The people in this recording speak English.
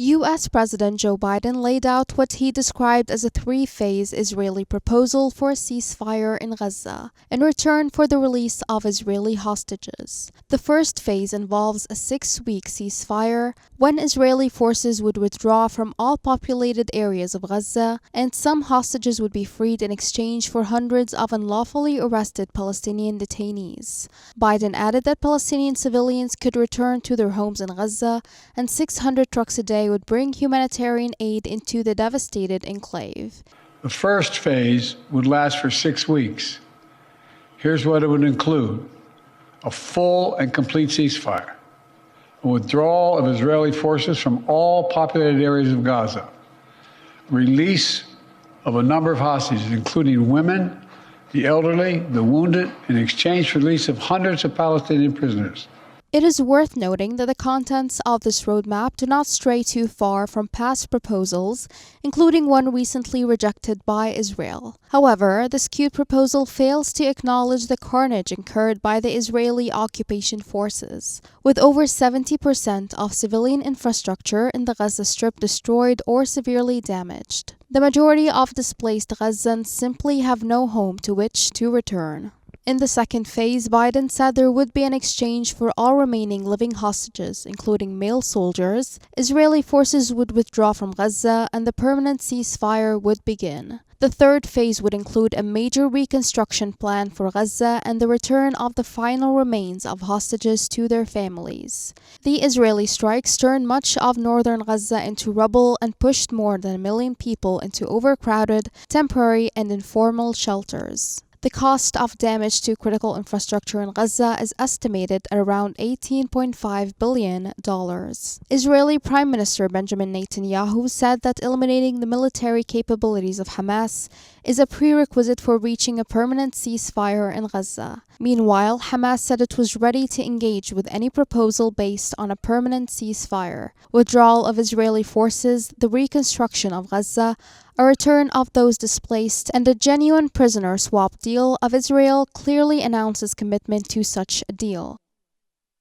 U.S. President Joe Biden laid out what he described as a three-phase Israeli proposal for a ceasefire in Gaza in return for the release of Israeli hostages. The first phase involves a 6-week ceasefire when Israeli forces would withdraw from all populated areas of Gaza and some hostages would be freed in exchange for hundreds of unlawfully arrested Palestinian detainees. Biden added that Palestinian civilians could return to their homes in Gaza and 600 trucks a day would bring humanitarian aid into the devastated enclave. The first phase would last for 6 weeks. Here's what it would include: a full and complete ceasefire, a withdrawal of Israeli forces from all populated areas of Gaza, release of a number of hostages, including women, the elderly, the wounded, in exchange for the release of hundreds of Palestinian prisoners. It is worth noting that the contents of this roadmap do not stray too far from past proposals, including one recently rejected by Israel. However, the skewed proposal fails to acknowledge the carnage incurred by the Israeli occupation forces, with over 70% of civilian infrastructure in the Gaza Strip destroyed or severely damaged. The majority of displaced Gazans simply have no home to which to return. In the second phase, Biden said there would be an exchange for all remaining living hostages, including male soldiers. Israeli forces would withdraw from Gaza and the permanent ceasefire would begin. The third phase would include a major reconstruction plan for Gaza and the return of the final remains of hostages to their families. The Israeli strikes turned much of northern Gaza into rubble and pushed more than 1 million people into overcrowded, temporary, and informal shelters. The cost of damage to critical infrastructure in Gaza is estimated at around $18.5 billion. Israeli Prime Minister Benjamin Netanyahu said that eliminating the military capabilities of Hamas is a prerequisite for reaching a permanent ceasefire in Gaza. Meanwhile, Hamas said it was ready to engage with any proposal based on a permanent ceasefire, withdrawal of Israeli forces, the reconstruction of Gaza, a return of those displaced, and a genuine prisoner swap deal of Israel clearly announces commitment to such a deal.